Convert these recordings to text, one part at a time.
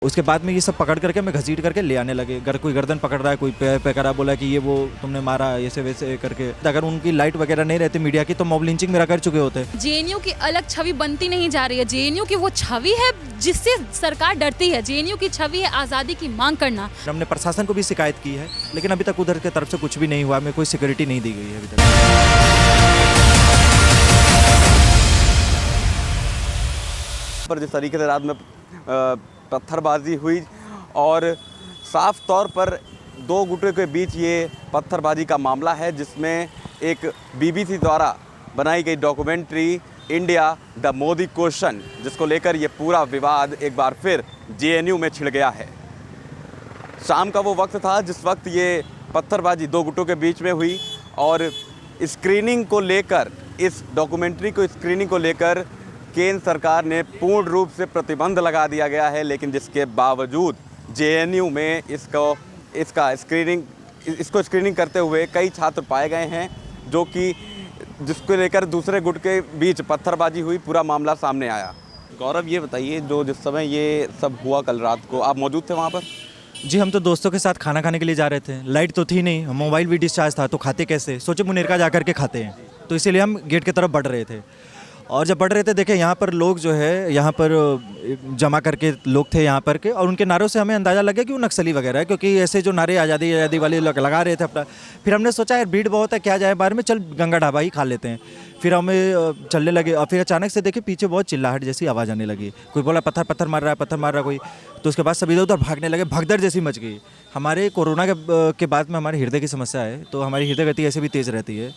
उसके बाद में ये सब पकड़ करके मैं घसीट करके ले आने लगे। कोई गर्दन पकड़ रहा है, कोई पैर पे करा, बोला कि ये वो तुमने मारा ऐसे वैसे करके। अगर उनकी लाइट वगैरह नहीं रहती मीडिया की तो मॉब लिंचिंग मेरा कर चुके होते। जेएनयू की अलग छवि बनती नहीं जा रही है। जेएनयू की वो छवि है जिससे सरकार डरती है। जेएनयू की छवि है आज़ादी की मांग करना। हमने प्रशासन को भी शिकायत की है, लेकिन अभी तक उधर की तरफ से कुछ भी नहीं हुआ। हमें कोई सिक्योरिटी नहीं दी गई है अभी तक। पर जिस तरीके से रात में पत्थरबाजी हुई और साफ तौर पर दो गुटों के बीच ये पत्थरबाजी का मामला है, जिसमें एक बीबीसी द्वारा बनाई गई documentary India the Modi question, जिसको लेकर ये पूरा विवाद एक बार फिर जेएनयू में छिड़ गया है। शाम का वो वक्त था जिस वक्त ये पत्थरबाजी दो गुटों के बीच में हुई और स्क्रीनिंग को लेकर, इस डॉक्यूमेंट्री को स्क्रीनिंग को लेकर केंद्र सरकार ने पूर्ण रूप से प्रतिबंध लगा दिया गया है। लेकिन जिसके बावजूद जेएनयू में इसको स्क्रीनिंग करते हुए कई छात्र पाए गए हैं, जो कि जिसको लेकर दूसरे गुट के बीच पत्थरबाजी हुई, पूरा मामला सामने आया। गौरव, ये बताइए, जिस समय ये सब हुआ कल रात को, आप मौजूद थे वहाँ पर? जी, हम तो दोस्तों के साथ खाना खाने के लिए जा रहे थे। लाइट तो थी नहीं, मोबाइल भी डिस्चार्ज था, तो खाते कैसे? सोचे मुनेरका जा करके खाते हैं, तो इसीलिए हम गेट की तरफ बढ़ रहे थे। और जब बढ़ रहे थे देखे यहाँ पर लोग जो है यहाँ पर जमा करके लोग थे यहाँ पर के, और उनके नारों से हमें अंदाज़ा लगा कि वो नक्सली वगैरह है, क्योंकि ऐसे जो नारे आज़ादी आज़ादी वाले लगा रहे थे अपना। फिर हमने सोचा यार भीड़ बहुत है, क्या जाए बाहर में, चल गंगा ढाबा ही खा लेते हैं। फिर हमें चलने लगे और फिर अचानक से देखे पीछे बहुत चिल्लाहट जैसी आवाज़ आने लगी। कोई बोला पत्थर मार रहा है, पत्थर मार रहा है कोई। तो उसके बाद सभी इधर उधर भागने लगे, भगदड़ जैसी मच गई। हमारे कोरोना के बाद में हमारे हृदय की समस्या है, तो हमारी हृदय गति ऐसे भी तेज़ रहती है,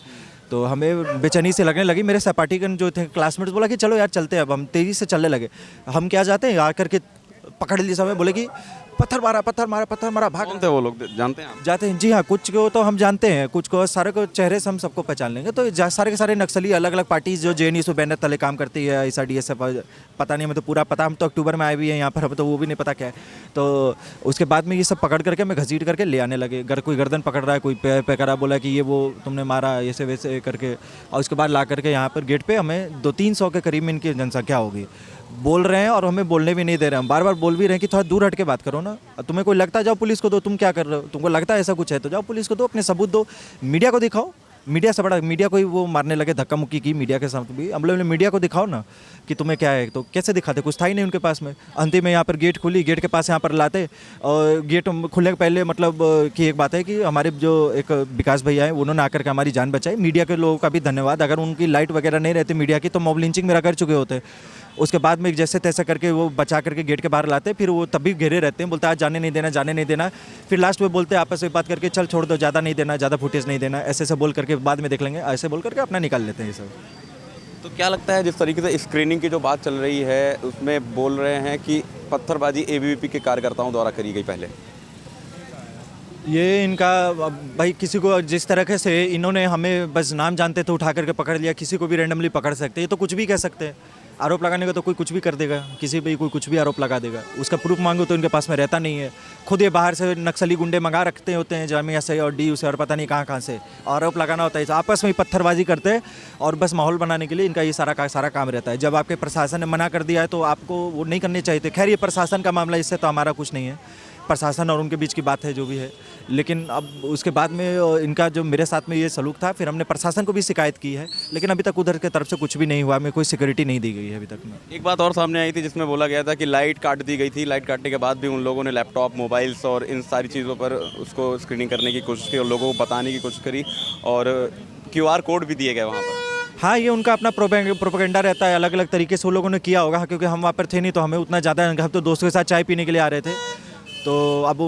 तो हमें बेचैनी से लगने लगी। मेरे सहपाठीगण जो थे क्लासमेट्स बोला कि चलो यार चलते हैं। अब हम तेज़ी से चलने लगे। हम क्या जाते हैं आकर के पकड़ लिए समय, बोले कि पत्थर मारा भाग। कौन थे वो लोग, जानते हैं आप? जाते हैं जी हाँ, कुछ को तो हम जानते हैं, कुछ को सारे को चेहरे से हम सबको पहचान लेंगे। तो सारे के सारे नक्सली अलग अलग पार्टीज जो जेएनयू से बैनर तले काम करती है, ISRDS पता नहीं, हमें तो पूरा पता। हम तो अक्टूबर में आए भी हैं यहाँ पर, हमें तो वो भी नहीं पता क्या है। तो उसके बाद में ये सब पकड़ करके मैं घसीट करके ले आने लगे। कोई गर्दन पकड़ रहा है, कोई पैर पे करा, बोला कि ये वो तुमने मारा ऐसे वैसे करके। और उसके बाद ला करके यहाँ पर गेट पे हमें 200-300 के करीब इनकी जनसंख्या होगी, बोल रहे हैं और हमें बोलने भी नहीं दे रहे हैं। हम बार बार बोल भी रहे हैं कि थोड़ा दूर हट के बात करो ना। तुम्हें कोई लगता है जाओ पुलिस को दो, तुम क्या कर रहे हो? तुमको लगता है ऐसा कुछ है तो जाओ पुलिस को दो, अपने सबूत दो, मीडिया को दिखाओ। मीडिया से बड़ा, मीडिया को ही वो मारने लगे, धक्का मुक्की की मीडिया के साथ भी। हम लोग मीडिया को दिखाओ ना कि तुम्हें क्या है। तो कैसे दिखाते? कुछ था ही नहीं उनके पास में। अंतिम में यहाँ पर गेट खुली, गेट के पास यहाँ पर लाते, और गेट खुलने के पहले मतलब कि एक बात है कि हमारे जो एक विकास भैया हैं, उन्होंने आकर के हमारी जान बचाई। मीडिया के लोगों का भी धन्यवाद। अगर उनकी लाइट वगैरह नहीं रहती मीडिया की तो मॉब लिंचिंग मेरा कर चुके होते। उसके बाद में जैसे तैसे करके वो बचा करके गेट के बाहर लाते, फिर वो तब भी घेरे रहते हैं, बोलते आज जाने नहीं देना। फिर लास्ट में बोलते आपस में बात करके चल छोड़ दो, ज़्यादा नहीं देना, ज़्यादा फुटेज नहीं देना, ऐसे बोल करके बाद में देख लेंगे, ऐसे बोल करके अपना निकाल लेते हैं ये सब। तो क्या लगता है, जिस तरीके से स्क्रीनिंग की जो बात चल रही है उसमें बोल रहे हैं कि पत्थरबाजी ABVP के कार्यकर्ताओं द्वारा करी गई पहले? ये इनका भाई, किसी को जिस तरह से इन्होंने हमें बस नाम जानते थे उठा करके पकड़ लिया, किसी को भी रैंडमली पकड़ सकते हैं। ये तो कुछ भी कह सकते हैं। आरोप लगाने का तो कोई कुछ भी कर देगा, किसी पे कोई कुछ भी आरोप लगा देगा। उसका प्रूफ मांगो तो इनके पास में रहता नहीं है। खुद ये बाहर से नक्सली गुंडे मंगा रखते होते हैं, जामिया से और DU से और पता नहीं कहाँ से आरोप लगाना होता है। आपस में ही पत्थरबाजी करते हैं और बस माहौल बनाने के लिए इनका ये सारा काम रहता है। जब आपके प्रशासन ने मना कर दिया है तो आपको वो नहीं करने चाहिए थे। खैर ये प्रशासन का मामला, इससे तो हमारा कुछ नहीं है, प्रशासन और उनके बीच की बात है जो भी है। लेकिन अब उसके बाद में इनका जो मेरे साथ में ये सलूक था, फिर हमने प्रशासन को भी शिकायत की है, लेकिन अभी तक उधर की तरफ से कुछ भी नहीं हुआ। हमें कोई सिक्योरिटी नहीं दी गई है अभी तक में। एक बात और सामने आई थी जिसमें बोला गया था कि लाइट काट दी गई थी। लाइट काटने के बाद भी उन लोगों ने लैपटॉप, मोबाइल्स और इन सारी चीज़ों पर उसको स्क्रीनिंग करने की कोशिश की और लोगों को बताने की कोशिश करी, और QR कोड भी दिए गए वहाँ पर। हाँ, ये उनका अपना प्रोपेगेंडा रहता है, अलग अलग तरीके से वो लोगों ने किया होगा, क्योंकि हम वहाँ पर थे नहीं तो हमें उतना ज़्यादा। हम तो दोस्तों के साथ चाय पीने के लिए आ रहे थे, तो अब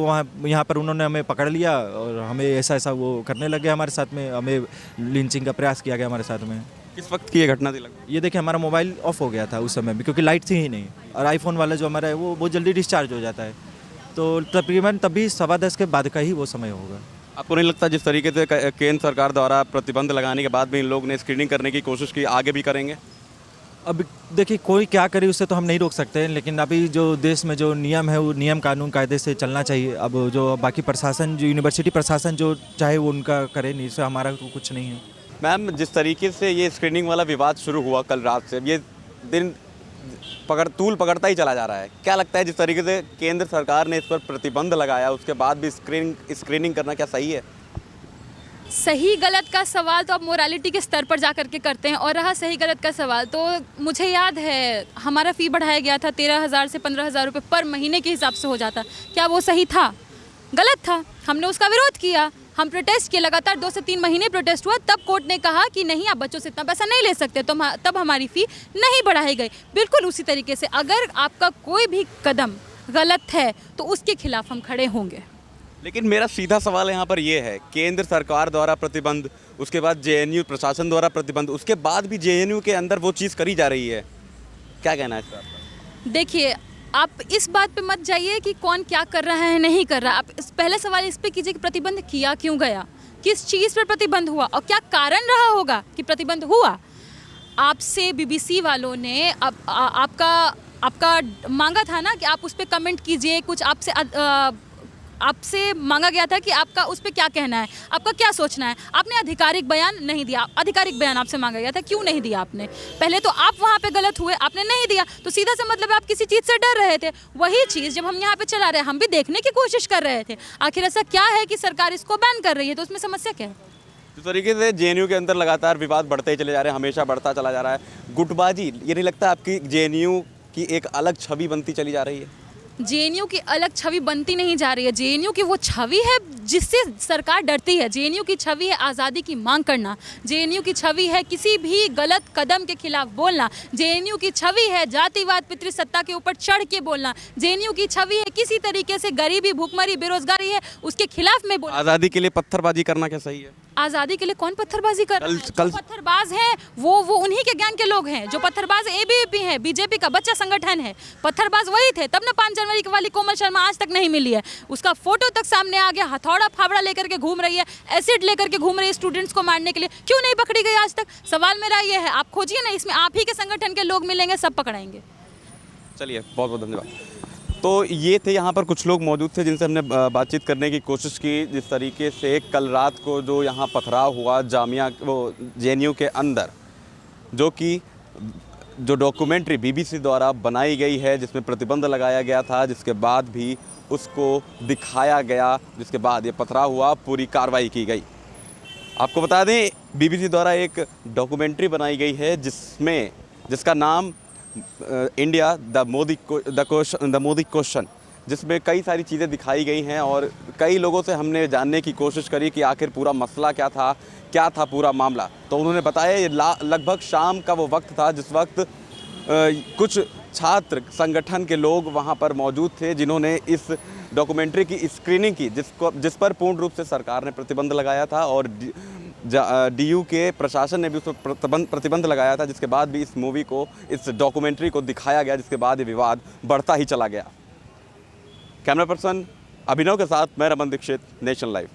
यहाँ पर उन्होंने हमें पकड़ लिया और हमें ऐसा वो करने लगे हमारे साथ में। हमें लिंचिंग का प्रयास किया गया हमारे साथ में। किस वक्त की ये घटना थी लगभग? ये देखिए, हमारा मोबाइल ऑफ हो गया था उस समय भी, क्योंकि लाइट थी ही नहीं, और आईफोन वाला जो हमारा है वो बहुत जल्दी डिस्चार्ज हो जाता है। तो तकरीबन तभी 10:15 के बाद का ही वो समय होगा। आपको नहीं लगता जिस तरीके से केंद्र सरकार द्वारा प्रतिबंध लगाने के बाद भी इन लोग ने स्क्रीनिंग करने की कोशिश की, आगे भी करेंगे? अब देखिए, कोई क्या करे उससे तो हम नहीं रोक सकते हैं, लेकिन अभी जो देश में जो नियम है वो नियम कानून कायदे से चलना चाहिए। अब जो बाकी प्रशासन, जो यूनिवर्सिटी प्रशासन जो चाहे वो उनका करे, नहीं से हमारा तो कुछ नहीं है। मैम, जिस तरीके से ये स्क्रीनिंग वाला विवाद शुरू हुआ कल रात से, ये दिन तूल पकड़ता ही चला जा रहा है। क्या लगता है जिस तरीके से केंद्र सरकार ने इस पर प्रतिबंध लगाया उसके बाद भी स्क्रीनिंग करना क्या सही है? सही गलत का सवाल तो आप मोरालिटी के स्तर पर जा कर के करते हैं, और रहा सही गलत का सवाल तो मुझे याद है हमारा फ़ी बढ़ाया गया था 13,000 से 15,000 रुपये पर महीने के हिसाब से हो जाता। क्या वो सही था? गलत था। हमने उसका विरोध किया, हम प्रोटेस्ट किए, लगातार 2 से 3 महीने प्रोटेस्ट हुआ। तब कोर्ट ने कहा कि नहीं, आप बच्चों से इतना पैसा नहीं ले सकते, तो तब हमारी फ़ी नहीं बढ़ाई गई। बिल्कुल उसी तरीके से अगर आपका कोई भी कदम गलत है तो उसके खिलाफ हम खड़े होंगे। लेकिन मेरा सीधा सवाल यहाँ पर ये है, केंद्र सरकार द्वारा प्रतिबंध, उसके बाद जेएनयू प्रशासन द्वारा प्रतिबंध, उसके बाद भी जेएनयू के अंदर वो चीज़ करी जा रही है, क्या कहना है इस पर? देखिए, आप इस बात पे मत जाइए कि कौन क्या कर रहा है नहीं कर रहा। आप पहले सवाल इस पे कीजिए कि प्रतिबंध किया क्यों गया, किस चीज़ पर प्रतिबंध हुआ और क्या कारण रहा होगा कि प्रतिबंध हुआ। आपसे बीबीसी वालों ने आपका मांगा था ना कि आप उस पर कमेंट कीजिए, कुछ आपसे मांगा गया था कि आपका उस पर क्या कहना है, आपका क्या सोचना है। आपने आधिकारिक बयान नहीं दिया। आधिकारिक बयान आपसे मांगा गया था, क्यों नहीं दिया आपने? पहले तो आप वहाँ पे गलत हुए, आपने नहीं दिया, तो सीधा सा मतलब आप किसी चीज़ से डर रहे थे। वही चीज़ जब हम यहाँ पे चला रहे हैं, हम भी देखने की कोशिश कर रहे थे आखिर ऐसा क्या है कि सरकार इसको बैन कर रही है, तो उसमें समस्या क्या है? जिस तरीके से जेएनयू के अंदर लगातार विवाद बढ़ते ही चले जा रहे हैं, हमेशा बढ़ता चला जा रहा है, गुटबाजी, ये नहीं लगता आपकी जेएनयू की एक अलग छवि बनती चली जा रही है? जेएनयू की अलग छवि बनती नहीं जा रही है। जेएनयू की वो छवि है जिससे सरकार डरती है। जेएनयू की छवि है आज़ादी की मांग करना। जेएनयू की छवि है किसी भी गलत कदम के खिलाफ बोलना। जेएनयू की छवि है जातिवाद पितृसत्ता के ऊपर चढ़ के बोलना। जेएनयू की छवि है किसी तरीके से गरीबी, भूखमरी, बेरोजगारी है उसके खिलाफ में बोलना। आज़ादी के लिए पत्थरबाजी करना क्या सही है? आज़ादी के लिए कौन पत्थरबाजी कर रहा है? कल जो पत्थरबाज हैं वो उन्हीं के गैंग के लोग हैं। जो पत्थरबाज एबीवीपी है, बीजेपी का बच्चा संगठन है, पत्थरबाज वही थे। तब ना 5 जनवरी की वाली कोमल शर्मा आज तक नहीं मिली है, उसका फोटो तक सामने आ गया। हथौड़ा फावड़ा लेकर के घूम रही है, एसिड लेकर के घूम रही है स्टूडेंट्स को मारने के लिए, क्यों नहीं पकड़ी गई आज तक? सवाल मेरा ये है, आप खोजिए ना, इसमें आप ही के संगठन के लोग मिलेंगे, सब पकड़ाएंगे। चलिए, बहुत बहुत धन्यवाद। तो ये थे यहाँ पर कुछ लोग मौजूद थे जिनसे हमने बातचीत करने की कोशिश की। जिस तरीके से कल रात को जो यहाँ पथराव हुआ जेएनयू के अंदर, जो डॉक्यूमेंट्री बीबीसी द्वारा बनाई गई है जिसमें प्रतिबंध लगाया गया था, जिसके बाद भी उसको दिखाया गया, जिसके बाद ये पथराव हुआ, पूरी कार्रवाई की गई। आपको बता दें, बीबीसी द्वारा एक डॉक्यूमेंट्री बनाई गई है जिसका नाम इंडिया द मोदी क्वेश्चन, जिसमें कई सारी चीज़ें दिखाई गई हैं और कई लोगों से हमने जानने की कोशिश करी कि आखिर पूरा मसला क्या था पूरा मामला। तो उन्होंने बताया ये लगभग शाम का वो वक्त था जिस वक्त कुछ छात्र संगठन के लोग वहाँ पर मौजूद थे जिन्होंने इस डॉक्यूमेंट्री की स्क्रीनिंग की, जिस पर पूर्ण रूप से सरकार ने प्रतिबंध लगाया था और डीयू के प्रशासन ने भी उस पर प्रतिबंध लगाया था, जिसके बाद भी इस डॉक्यूमेंट्री को दिखाया गया, जिसके बाद ये विवाद बढ़ता ही चला गया। कैमरा पर्सन अभिनव के साथ मैं रमन दीक्षित, नेशन लाइव।